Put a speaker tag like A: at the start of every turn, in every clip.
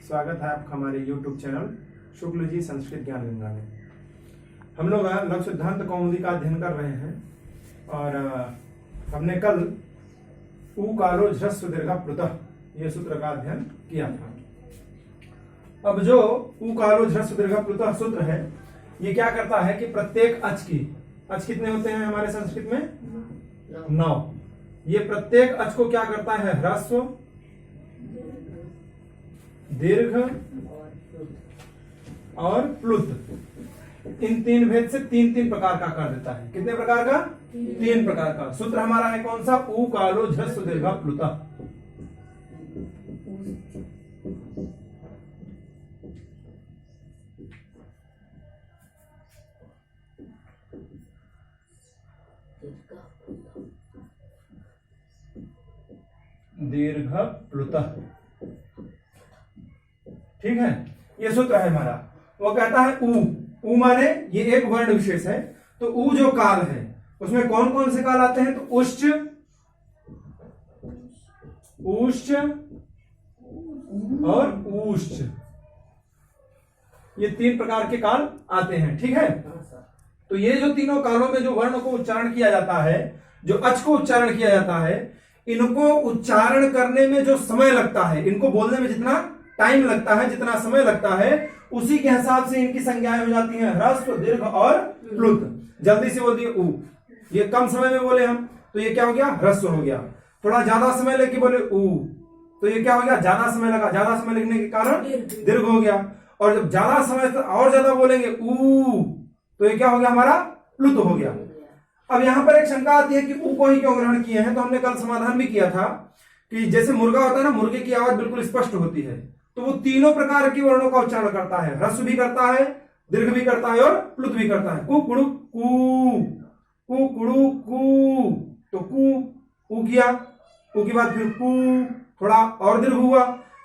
A: स्वागत है आपका हमारे YouTube चैनल शुक्ल जी संस्कृत ज्ञान गंगा में। हम लोग लघु सिद्धांत कौमुदी का अध्ययन कर रहे हैं और हमने कल ऊ कालो झ्रस्व दीर्घ प्लुतः ये सूत्र का अध्ययन किया था। अब जो ऊ कालो झ्रस्व दीर्घ प्लुतः सूत्र है ये क्या करता है कि प्रत्येक अच की अच कितने होते हैं हमारे संस्कृत में 9। ये प्रत्येक अच को क्या करता है ह्रस्व दीर्घ और प्लुत इन तीन भेद से तीन तीन प्रकार का कर देता है। कितने प्रकार का? तीन प्रकार का। सूत्र हमारा है कौन सा? ऊ कालो झ्रस्व दीर्घ प्लुतः। दीर्घ प्लुतः, ठीक है। ये सूत्र है हमारा। वो कहता है ऊ माने ये एक वर्ण विशेष है, तो ऊ जो काल है उसमें कौन कौन से काल आते हैं? तो उश्च, ऊश्च और ऊश्च, ये तीन प्रकार के काल आते हैं, ठीक है। तो ये जो तीनों कालों में जो वर्ण को उच्चारण किया जाता है, जो अच को उच्चारण किया जाता है, इनको उच्चारण करने में जो समय लगता है, इनको बोलने में जितना टाइम लगता है, जितना समय लगता है, उसी के हिसाब से इनकी संज्ञाएं हो जाती हैं ह्रस्व दीर्घ और प्लुत। जल्दी से बोल दिए ऊ, ये कम समय में बोले हम तो ये क्या हो गया? ह्रस्व हो गया। थोड़ा ज्यादा समय लेके बोले ऊ तो ये क्या हो गया? ज्यादा समय लगा, ज्यादा समय लगने के कारण दीर्घ हो गया। और जब ज्यादा समय और ज्यादा बोलेंगे ऊ तो ये क्या हो गया? हमारा प्लुत हो गया। अब यहां पर एक शंका आती है कि ऊ को ही क्यों ग्रहण किए हैं, तो हमने कल समाधान भी किया था कि जैसे मुर्गा होता है ना, मुर्गे की आवाज बिल्कुल स्पष्ट होती है, तो वो तीनों प्रकार की वर्णों का उच्चारण करता है, ह्रस्व भी करता है, दीर्घ भी करता है और प्लुत भी करता है। कु कुड़ु कू, कु कुड़ु कू, तो कू ऊ किया, ऊ की बाद फिर कू, थोड़ा और दीर्घ हुआ,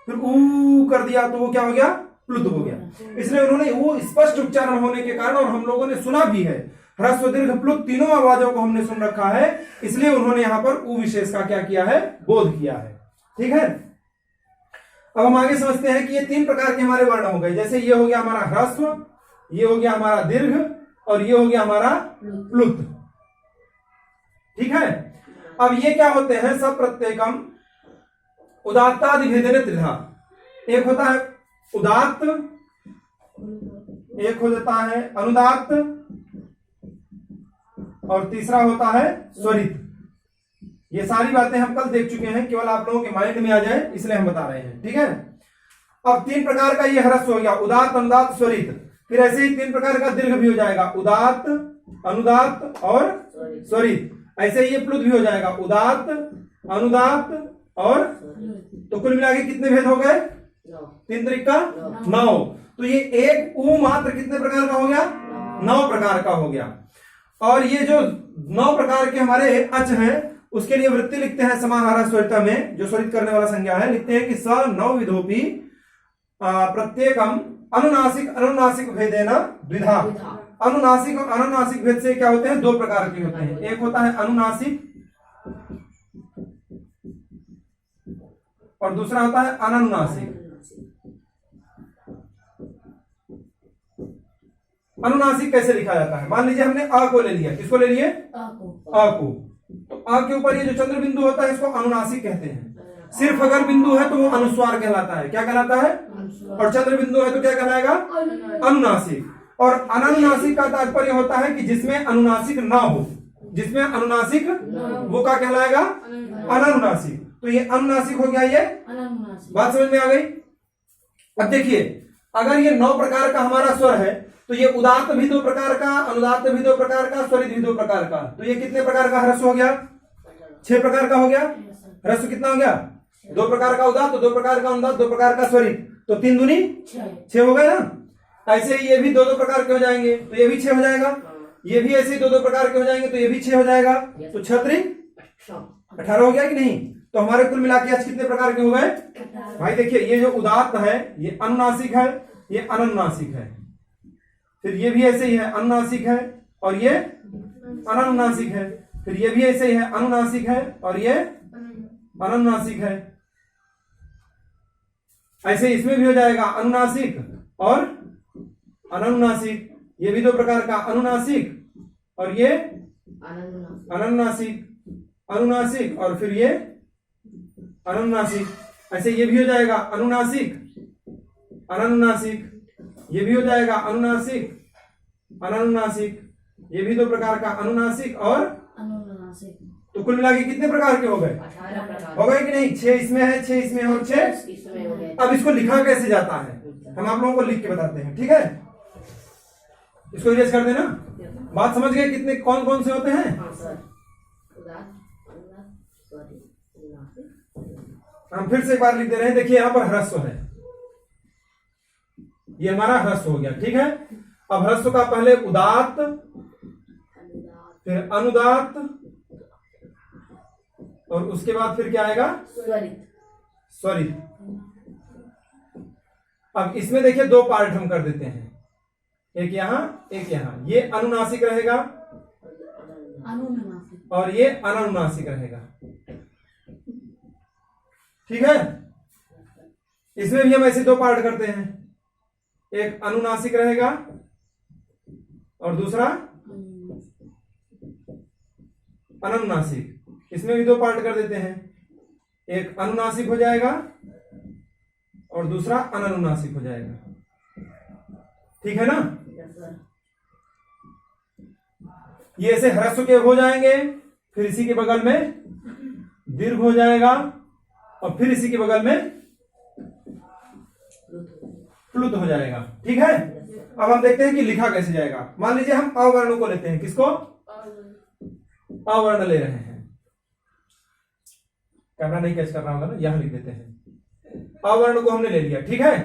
A: फिर ऊ कर दिया तो वो क्या हो गया? प्लुत हो गया। इसलिए उन्होंने वो स्पष्ट उच्चारण होने के कारण, और हम लोगों ने सुना भी है, ह्रस्व दीर्घ प्लुत तीनों आवाजों को हमने सुन रखा है, इसलिए उन्होंने यहां पर ऊ विशेष का क्या किया है? बोध किया है, ठीक है। अब हम आगे समझते हैं कि ये तीन प्रकार के हमारे वर्ण हो गए। जैसे ये हो गया हमारा ह्रस्व, ये हो गया हमारा दीर्घ और ये हो गया हमारा प्लुत, ठीक है। अब ये क्या होते हैं? सब प्रत्येकम उदात्तादि भेदेन त्रिधा। एक होता है उदात्त, एक हो जाता है अनुदात्त और तीसरा होता है स्वरित। ये सारी बातें हम कल देख चुके हैं, केवल आप लोगों के माइंड में आ जाए इसलिए हम बता रहे हैं, ठीक है। अब तीन प्रकार का ये ह्रस्व हो गया, उदात्त अनुदात्त स्वरित। फिर ऐसे ही तीन प्रकार का दीर्घ भी हो जाएगा, उदात्त अनुदात्त और स्वरित। ऐसे ही ये प्लुत भी हो जाएगा, उदात्त अनुदात्त और, तो कुल मिला के कितने भेद हो गए? तीन तरीका 9। तो ये एक ऊ मात्र कितने प्रकार का हो गया? 9 प्रकार का हो गया। और ये जो 9 प्रकार के हमारे अच हैं उसके लिए वृत्ति लिखते हैं समाहार स्वरिता में, जो स्वरित करने वाला संज्ञा है, लिखते हैं कि स 9 विधोपि प्रत्येकम अनुनासिक अनुनासिक भेदेन द्विधा। अनुनासिक और अनुनासिक भेद से क्या होते हैं? 2 प्रकार के होते हैं। एक होता है अनुनासिक और दूसरा होता है अनुनासिक। अनुनासिक कैसे लिखा जाता है? मान लीजिए हमने अ को ले लिया, किसको ले लिए? अ को। तो अ के ऊपर ये जो चंद्र बिंदु होता है इसको अनुनासिक कहते हैं। सिर्फ अगर बिंदु है तो वो अनुस्वार कहलाता है। क्या कहलाता है? और चंद्र बिंदु है तो क्या कहलाएगा? अनुनासिक। और अनुनासिक का तात्पर्य होता है कि जिसमें अनुनासिक ना हो, जिसमें अनुनासिक वो क्या कहलाएगा? अनुनासिक। तो ये अनुनासिक हो गया। ये बात समझ में आ गई? अब देखिए, अगर ये 9 प्रकार का हमारा स्वर है तो ये उदात्त भी 2 प्रकार का, अनुदात्त भी 2 प्रकार का, स्वरित भी 2 प्रकार का, तो ये कितने प्रकार का ह्रस्व हो गया? 6 प्रकार का हो गया। ह्रस्व कितना हो गया? 2 प्रकार का उदात्त, 2 प्रकार का अनुदात्त, 2 प्रकार का स्वरित, तो 3 दूनी 6 हो गए ना। ऐसे ही ये भी 2-2 प्रकार के हो जाएंगे तो ये भी 6 हो जाएगा। ये भी ऐसे ही 2-2 प्रकार के हो जाएंगे तो ये भी 6 हो जाएगा। तो 6 18 हो गया कि नहीं? तो हमारे कुल मिला के आज कितने प्रकार के हो गए भाई? देखिए, ये जो उदात्त है ये अनुनासिक है, ये अनुनासिक है। फिर ये भी ऐसे ही है, अनुनासिक है, और ये अनुनासिक है। फिर ये भी ऐसे ही है, अनुनासिक है और ये अनुनासिक है। ऐसे इसमें भी हो जाएगा अनुनासिक और अनुनासिक, ये भी दो प्रकार का, अनुनासिक और ये अनुनासिक, अनुनासिक और फिर ये अनुनासिक। ऐसे ये भी हो जाएगा अनुनासिक, अनुनासिक, ये भी हो जाएगा अनुनासिक, अनुनासिक, ये भी दो प्रकार का, अनुनासिक और
B: अनुनासिक।
A: तो कुल मिला के कितने प्रकार के हो गए?
B: 18 प्रकार।
A: हो गए कि नहीं? 6 इसमें है, 6 इसमें है और 6
B: इसमें हो गए।
A: अब इसको लिखा कैसे जाता है हम आप लोगों को लिख के बताते हैं, ठीक है? इसको इरेज कर देना। बात समझ गए कितने कौन कौन से होते हैं?
B: हाँ सर। उदात, अनुनाद, स्वरित, अनुनासिक।
A: हम फिर से एक बार लिख दे रहे हैं। देखिए यहां पर ह्रस्व है, ये हमारा ह्रस्व हो गया, ठीक है? अब ह्रस्व का पहले उदात, फिर अनुदात और उसके बाद फिर क्या आएगा?
B: स्वरित।
A: स्वरित। अब इसमें देखिए दो पार्ट हम कर देते हैं, एक यहां एक यहां। ये अनुनासिक रहेगा
B: अनुनासिक
A: और ये अनानुनासिक रहेगा, ठीक है? इसमें भी हम ऐसे दो पार्ट करते हैं, एक अनुनासिक रहेगा और दूसरा अनानुनासिक। इसमें भी दो पार्ट कर देते हैं, एक अनुनासिक हो जाएगा और दूसरा अनानुनासिक हो जाएगा, ठीक है ना?
B: Yes sir.
A: ये ऐसे ह्रस्व के हो जाएंगे, फिर इसी के बगल में दीर्घ हो जाएगा और फिर इसी के बगल में प्लुत हो जाएगा, ठीक है? अब हम देखते हैं कि लिखा कैसे जाएगा। मान लीजिए हम अवर्ण को लेते हैं, किसको? अवर्ण ले रहे हैं। कैमरा नहीं कैच कर रहा होगा ना, यहां लिख देते हैं। अवर्ण को हमने ले लिया, ठीक है?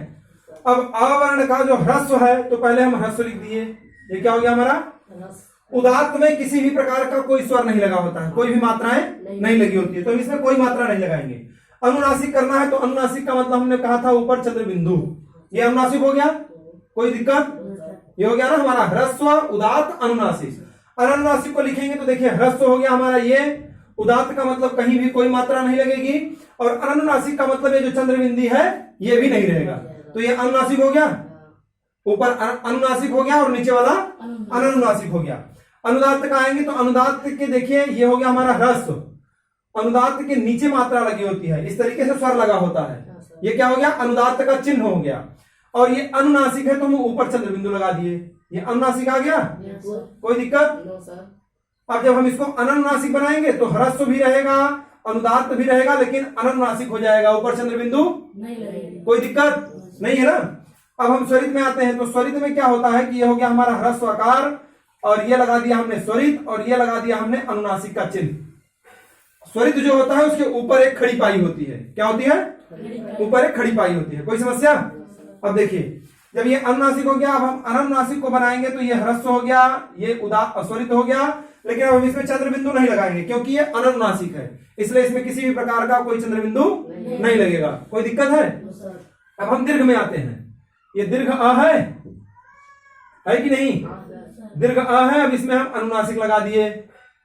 A: अब अवर्ण का जो ह्रस्व है तो पहले हम ह्रस्व लिख दिए। ये क्या हो गया हमारा? उदात्त में किसी भी प्रकार का कोई स्वर नहीं लगा होता है, कोई भी मात्राएं नहीं लगी होती है, तो इसमें कोई मात्रा नहीं लगाएंगे। अनुनासिक करना है तो अनुनासिक का मतलब हमने कहा था ऊपर चंद्र बिंदु, ये अनुनासिक हो गया, कोई दिक्कत? ये हो गया ना हमारा ह्रस्व उदात्त अनुनासिक। अनुनासिक को लिखेंगे तो देखिए ह्रस्व हो गया हमारा ये, उदात्त का मतलब कहीं भी कोई मात्रा नहीं लगेगी और अनुनासिक का मतलब ये जो चंद्र बिंदु है ये भी नहीं रहेगा, तो ये अनुनासिक हो गया, ऊपर अनुनासिक हो गया और नीचे वाला अनुनासिक हो गया। अनुदात्त का आएंगे तो अनुदात्त के देखिए ये हो गया हमारा ह्रस्व, अनुदात्त के नीचे मात्रा लगी होती है, इस तरीके से स्वर लगा होता है, ये क्या हो गया? अनुदात्त का चिन्ह हो गया। और ये अनुनासिक है तो हम ऊपर चंद्र बिंदु लगा दिए, ये अनुनासिक आ गया, कोई दिक्कत?
B: No sir.
A: अब जब हम इसको अनानुनासिक बनाएंगे तो ह्रस्व भी रहेगा, अनुदात्त भी रहेगा, लेकिन अनानुनासिक हो जाएगा, ऊपर चंद्र बिंदु
B: नहीं लगेगी,
A: कोई दिक्कत नहीं है ना? अब हम स्वरित में आते हैं तो स्वरित में क्या होता है कि ये हो गया हमारा ह्रस्व आकार और ये लगा दिया हमने स्वरित और ये लगा दिया हमने अनुनासिक का चिन्ह। स्वरित जो होता है उसके ऊपर एक खड़ी पाई होती है, क्या होती है? ऊपर एक खड़ी पाई होती है, कोई समस्या? अब देखिए जब ये अनुनासिक हो गया, अब हम अनानुनासिक को बनाएंगे तो ये ह्रस्व हो गया, ये स्वरित हो गया, लेकिन अब हम इसमें चंद्र बिंदु नहीं लगाएंगे क्योंकि ये अनानुनासिक है, इसलिए इसमें किसी भी प्रकार का कोई चंद्र बिंदु नहीं लगेगा, कोई दिक्कत है? अब हम दीर्घ में आते हैं, ये दीर्घ अ है कि नहीं? दीर्घ अ है, अब इसमें हम अनुनासिक लगा दिए,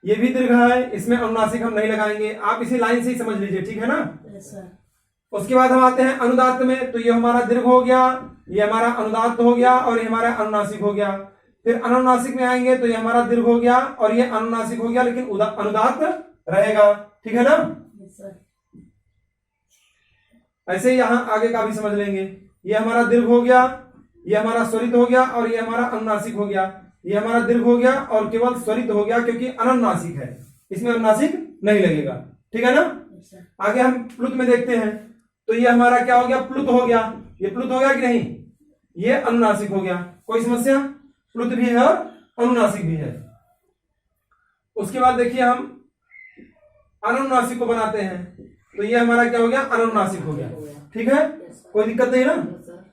A: ये भी दीर्घ है, इसमें अनुनासिक हम नहीं लगाएंगे, आप इसी लाइन से ही समझ लीजिए, ठीक है ना? उसके बाद हम आते हैं अनुदात्त में, तो ये हमारा दीर्घ हो गया, ये हमारा अनुदात्त हो गया और ये हमारा अनुनासिक हो गया। फिर अनुनासिक में आएंगे तो ये हमारा दीर्घ हो गया और ये अनुनासिक हो गया, लेकिन अनुदात्त रहेगा, ठीक है ना? ऐसे ही यहां आगे का भी समझ लेंगे, ये हमारा दीर्घ हो गया, ये हमारा स्वरित हो गया और ये हमारा अनुनासिक हो गया, ये हमारा दीर्घ हो गया और केवल स्वरित हो गया क्योंकि अनुनासिक है, इसमें अनुनासिक नहीं लगेगा, ठीक है ना? आगे हम प्लुत में देखते हैं तो ये हमारा क्या हो गया? प्लुत हो गया, ये प्लुत हो गया कि नहीं? ये अनुनासिक हो गया, कोई समस्या? प्लुत भी है और अनुनासिक भी है। उसके बाद देखिए हम अनुनासिक को बनाते हैं तो ये हमारा क्या हो गया? अनुनासिक हो गया, ठीक है, कोई दिक्कत नहीं ना?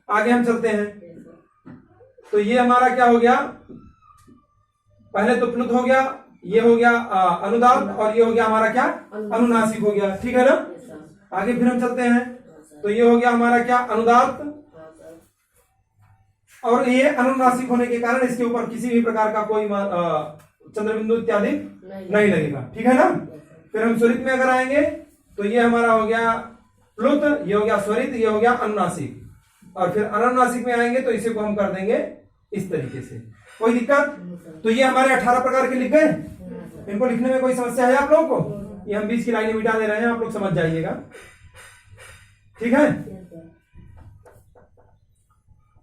A: आगे हम चलते हैं तो ये हमारा क्या हो गया? पहले तो प्लुत हो गया, ये हो गया अनुदात्त और ये हो गया हमारा क्या? अनुनासिक हो गया, ठीक है ना? आगे फिर हम चलते हैं तो ये हो गया हमारा क्या? अनुदात्त, और ये अनुनासिक होने के कारण इसके ऊपर किसी भी प्रकार का कोई चंद्रबिंदु इत्यादि नहीं लगेगा, ठीक है ना? फिर हम स्वरित में अगर आएंगे तो ये हमारा हो गया प्लुत, ये हो गया स्वरित, ये हो गया अनुनासिक। और फिर अनुनासिक में आएंगे तो इसे को हम कर देंगे इस तरीके से। कोई दिक्कत? तो ये हमारे 18 प्रकार के लिख गए। इनको लिखने में कोई समस्या है आप लोगों को? ये हम बीच की लाइनें मिटा दे रहे हैं, आप लोग समझ जाइएगा, ठीक है।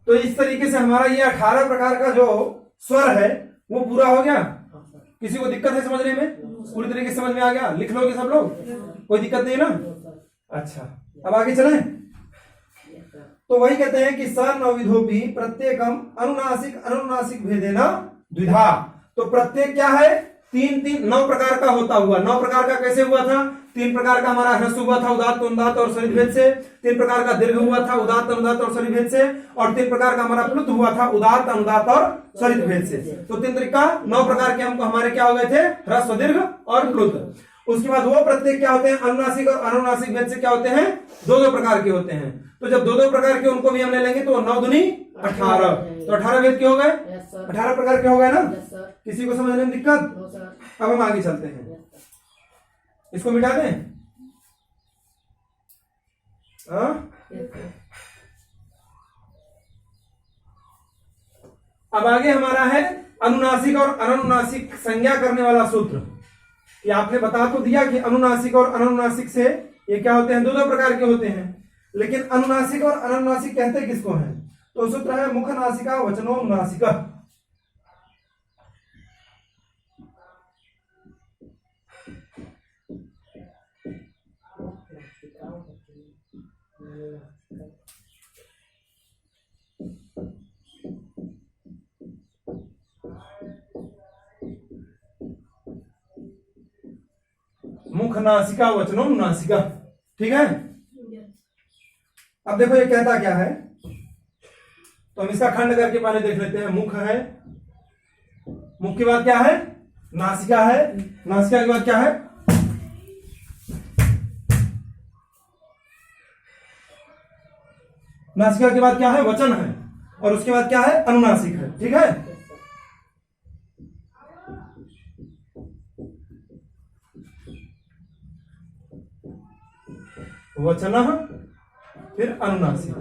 A: तो इस तरीके से हमारा ये 18 प्रकार का जो स्वर है वो पूरा हो गया। किसी को दिक्कत है समझने में? पूरी तरीके से समझ में आ गया? लिख लोगे सब लोग? कोई दिक्कत नहीं ना? अच्छा, अब आगे चलें। तो वही कहते हैं कि स नवविधोपि प्रत्येकम अनुनासिक अनुनासिक भेदेना द्विधा। तो प्रत्येक क्या है? 9 प्रकार का होता हुआ। 9 प्रकार का कैसे हुआ था? 3 प्रकार का हमारा ह्रस्व हुआ था उदात्त अनुदात्त और स्वरित भेद से। 3 प्रकार का दीर्घ हुआ था उदात्त अनुदात्त और स्वरित भेद से। और 3 प्रकार का हमारा प्लुत हुआ था उदात्त अनुदात्त और स्वरित भेद से। तो 3 तरीका 9 प्रकार के हमको हमारे क्या हो गए थे? ह्रस्व, दीर्घ और प्लुत। उसके बाद वो प्रत्येक क्या होते हैं? अनुनासिक और अनुनासिक भेद से क्या होते हैं? 2-2 प्रकार के होते हैं। तो जब 2-2 प्रकार के उनको भी हम ले लेंगे तो 9 दूनी 18। तो 18 भेद के हो गए? 18 प्रकार के हो गए ना? किसी को समझने में दिक्कत? अब हम आगे चलते हैं, इसको मिटा दें। अब आगे हमारा है अनुनासिक और अनुनासिक संज्ञा करने वाला सूत्र। ये आपने बता तो दिया कि अनुनासिक और अनुनासिक से ये क्या होते हैं? 2-2 प्रकार के होते हैं। लेकिन अनुनासिक और अनुनासिक कहते किसको हैं? तो सूत्र है मुख नासिका वचनो नासिका। मुख नासिका वचनो नासिका, ठीक है। अब देखो ये कहता क्या है, तो हम इसका खंड करके पहले देख लेते हैं। मुख है, मुख के बाद क्या है? नासिका है, नासिका के बाद क्या है? नासिका के बाद क्या है? वचन है। और उसके बाद क्या है? अनुनासिक है, ठीक है। वचन फिर अनुनासिक।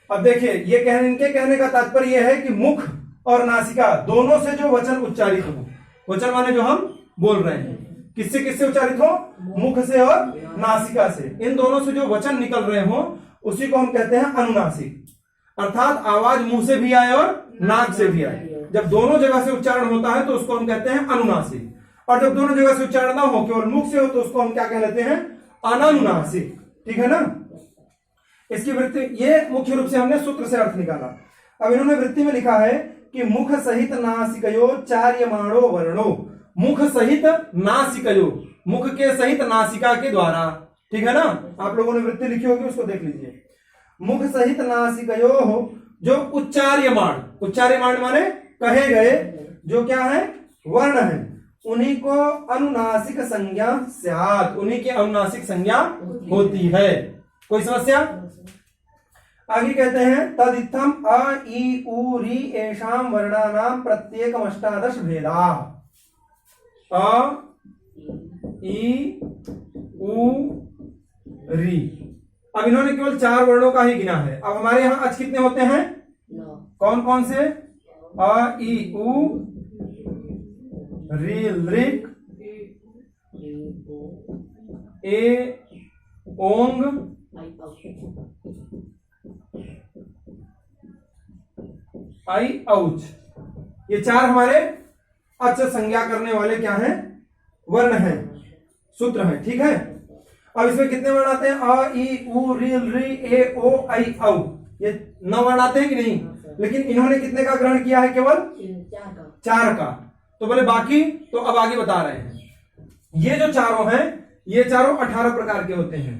A: अब देखिए ये इनके कहने का तात्पर्य यह है कि मुख और नासिका दोनों से जो वचन उच्चारित हो, वचन माने जो हम बोल रहे हैं, किससे किससे उच्चारित हो? मुख से और नासिका से। इन दोनों से जो वचन निकल रहे हो उसी को हम कहते हैं अनुनासिक। अर्थात आवाज मुंह से भी आए और नाक से भी आए, जब दोनों जगह से उच्चारण होता है तो उसको हम कहते हैं अनुनासिक। और जब दोनों जगह से उच्चारण ना हो, केवल मुख से हो, तो उसको हम क्या कह लेते हैं? अनुनासिक, ठीक है ना। इसकी वृत्ति, ये मुख्य रूप से हमने सूत्र से अर्थ निकाला। अब इन्होंने वृत्ति में लिखा है कि मुख सहित नासिकयो चार्यमाणो वर्णो। मुख सहित नासिकयो, मुख के सहित नासिका के द्वारा, ठीक है ना। आप लोगों ने वृत्ति लिखी होगी, उसको देख लीजिए। मुख सहित नासिकयो जो उच्चार्यमाण, उच्चार्यमाण माने कहे गए जो क्या है? वर्ण है, उन्हीं को अनुनासिक संज्ञा स्यात्, उन्हीं की अनुनासिक संज्ञा होती है। कोई समस्या? आगे कहते हैं तदित्थम अ ई उ री एषाम वर्णानाम प्रत्येकम 18 भेदा। अ ई उ री। अब इन्होंने केवल 4 वर्णों का ही गिना है। अब हमारे यहां आज कितने होते हैं? कौन कौन से? अ ई उ री लृक ए ओंग आई औच। ये 4 हमारे अच संज्ञा करने वाले क्या हैं? वर्ण हैं, सूत्र हैं, ठीक है। अब इसमें कितने वर्ण आते हैं? अ ई उ री री ए ओ आई औ। ये 9 वर्ण आते हैं कि नहीं? लेकिन इन्होंने कितने का ग्रहण किया है? केवल 4 का। तो बोले बाकी, तो अब आगे बता रहे हैं। ये जो चारों हैं, ये चारों 18 प्रकार के होते हैं।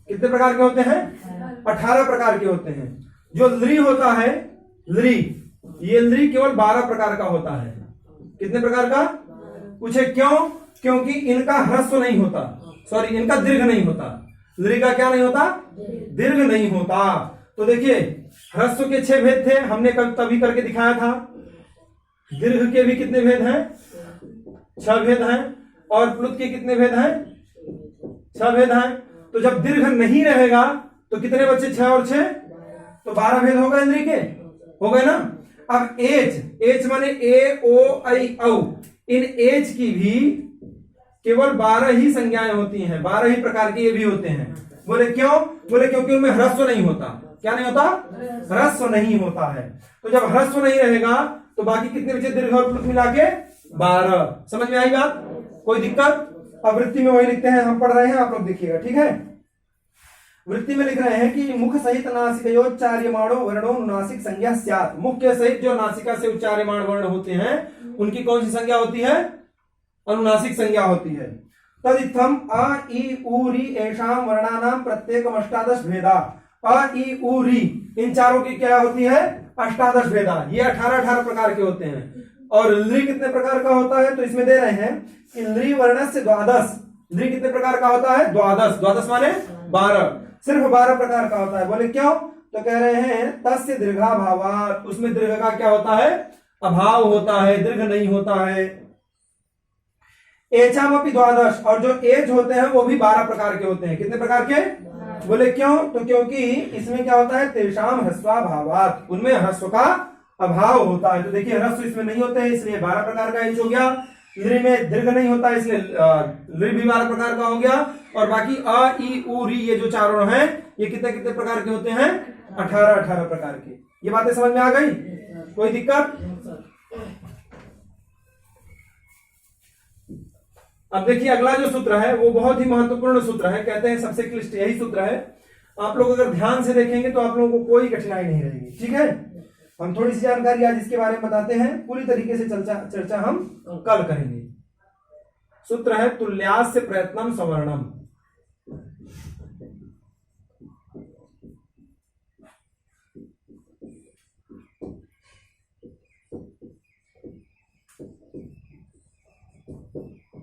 A: कितने प्रकार के होते हैं? 18 प्रकार के होते हैं। जो लृ होता है, लृ, ये लृ केवल 12 प्रकार का होता है। कितने प्रकार का? पूछे क्यों? क्योंकि इनका ह्रस्व नहीं होता, सॉरी इनका दीर्घ नहीं होता। लृ का क्या नहीं होता? दीर्घ नहीं होता। तो देखिए ह्रस्व के 6 भेद थे, हमने तभी करके दिखाया था। दीर्घ के भी कितने भेद हैं? 6 भेद हैं। और प्लुत के कितने भेद हैं? 6 भेद हैं। तो जब दीर्घ नहीं रहेगा तो कितने बच्चे? 6 और 6 तो 12 भेद होगा इंद्री के, हो गए ना। अब एच माने ए ओ आई औ, इन एच की भी केवल 12 ही संज्ञाएं होती हैं, 12 ही प्रकार के ये भी होते हैं। बोले क्यों? बोले क्योंकि उनमें ह्रस्व नहीं होता। क्या नहीं होता? ह्रस्व नहीं होता है। तो जब ह्रस्व नहीं रहेगा तो बाकी कितने बचे दीर्घ और प्लुत मिला के? 12। समझ में आई बात? कोई दिक्कत? अब वृत्ति में वही लिखते हैं, हम पढ़ रहे हैं, आप लोग देखिएगा, ठीक है। वृत्ति में लिख रहे हैं कि मुख सहित नासिकयोच्चार्यमाणो वर्णो नासिक संज्ञा स्यात्। मुख के सहित जो नासिका से उच्चार्यमाण वर्ण होते हैं उनकी कौन सी संज्ञा होती है? अनुनासिक संज्ञा होती है। तदित्थम अ इ उ रि एषां वर्णानां प्रत्येकम 18 भेदा। अ इ उ रि इन चारों की क्या होती है? 18 भेदा। ये 18 प्रकार के होते हैं। और लृ कितने प्रकार का होता है? तो इसमें दे रहे हैं कि लृ वर्णस्य 12। लृ कितने प्रकार का होता है? 12। 12 माने 12, सिर्फ 12 प्रकार का होता है। बोले क्यों? तो कह रहे हैं तस्य दीर्घाभावात्, उसमें दीर्घ का क्या होता है? अभाव होता है, दीर्घ नहीं होता है। एचामपि 12, और जो एच होते हैं वो भी 12 प्रकार के होते हैं। कितने प्रकार के? बोले क्यों? तो क्योंकि इसमें क्या होता है? तेषाम ह्रस्वाभावात्, उनमें ह्रस्व का अभाव होता है। तो देखिए ह्रस्व इसमें नहीं होते हैं, इसलिए 12 प्रकार का एच हो गया। लृ में दीर्घ नहीं होता है, इसलिए लृ भी 12 प्रकार का हो गया। और बाकी अ इ उ रि ये जो चारों हैं ये कितने कितने प्रकार के होते हैं? 18 प्रकार के। ये बातें समझ में आ गई? कोई दिक्कत? अब देखिए अगला जो सूत्र है वो बहुत ही महत्वपूर्ण सूत्र है, कहते हैं सबसे क्लिष्ट यही सूत्र है। आप लोग अगर ध्यान से देखेंगे तो आप लोगों को कोई कठिनाई नहीं रहेगी, ठीक है। हम थोड़ी सी जानकारी आज इसके बारे में बताते हैं, पूरी तरीके से चर्चा हम कल करेंगे। सूत्र है तुल्यास्य प्रयत्नम सवर्णम।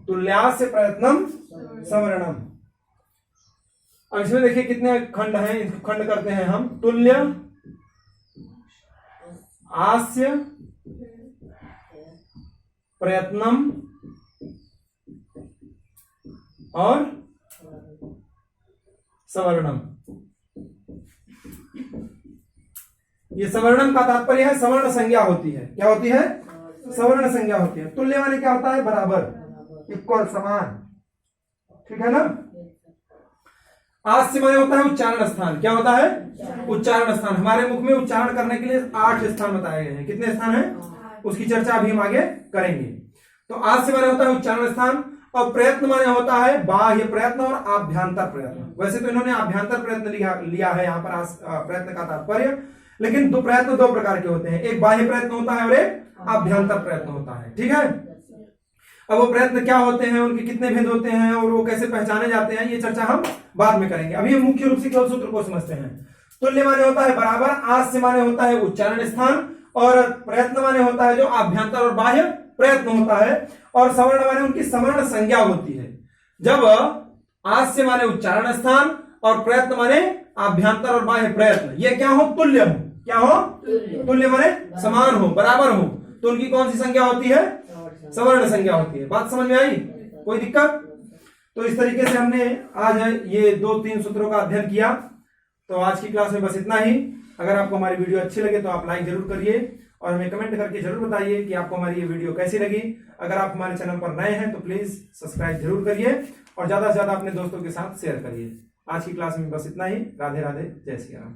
A: तुल्यास्य प्रयत्नम सवर्णम। अब इसमें देखिए कितने खंड हैं, खंड करते हैं हम। तुल्य, आस्य, प्रयत्नम और सवर्णम। ये सवर्णम का तात्पर्य है सवर्ण संज्ञा होती है। क्या होती है? सवर्ण संज्ञा होती है। तुल्य माने क्या होता है? बराबर, इक्वल, समान, ठीक है ना। आस्य माने होता है उच्चारण स्थान। क्या होता है? उच्चारण स्थान। हमारे मुख में उच्चारण करने के लिए 8 स्थान बताए गए हैं। कितने स्थान हैं? उसकी चर्चा अभी हम आगे करेंगे। तो आस्य माने होता है उच्चारण स्थान, और प्रयत्न माने होता है बाह्य प्रयत्न और आभ्यंतर प्रयत्न। वैसे तो इन्होंने आभ्यंतर प्रयत्न लिया है यहाँ पर प्रयत्न का तात्पर्य, लेकिन दो प्रयत्न 2 प्रकार के होते हैं, एक बाह्य प्रयत्न होता है और एक आभ्यंतर प्रयत्न होता है, ठीक है। अब वो प्रयत्न क्या होते हैं, उनके कितने भेद होते हैं और वो कैसे पहचाने जाते हैं, ये चर्चा हम बाद में करेंगे। अभी हम मुख्य रूप से केवल सूत्र को समझते हैं। तुल्य माने होता है बराबर, आस्य माने होता है उच्चारण स्थान, और प्रयत्न माने होता है जो आभ्यंतर और बाह्य प्रयत्न होता है, और सवर्ण माने उनकी सवर्ण संज्ञा होती है। जब आस्य माने उच्चारण स्थान और प्रयत्न माने आभ्यंतर और बाह्य प्रयत्न, ये क्या हो? तुल्य हो। क्या हो? तुल्य माने समान हो, बराबर हो, तो उनकी कौन सी संज्ञा होती है? सवर्ण संज्ञा होती है। बात समझ में आई? कोई दिक्कत? तो इस तरीके से हमने आज ये 2-3 सूत्रों का अध्ययन किया। तो आज की क्लास में बस इतना ही। अगर आपको हमारी वीडियो अच्छी लगे तो आप लाइक जरूर करिए और हमें कमेंट करके जरूर बताइए कि आपको हमारी ये वीडियो कैसी लगी। अगर आप हमारे चैनल पर नए हैं तो प्लीज सब्सक्राइब जरूर करिए और ज्यादा से ज्यादा अपने दोस्तों के साथ शेयर करिए। आज की क्लास में बस इतना ही। राधे राधे, जय श्री राम।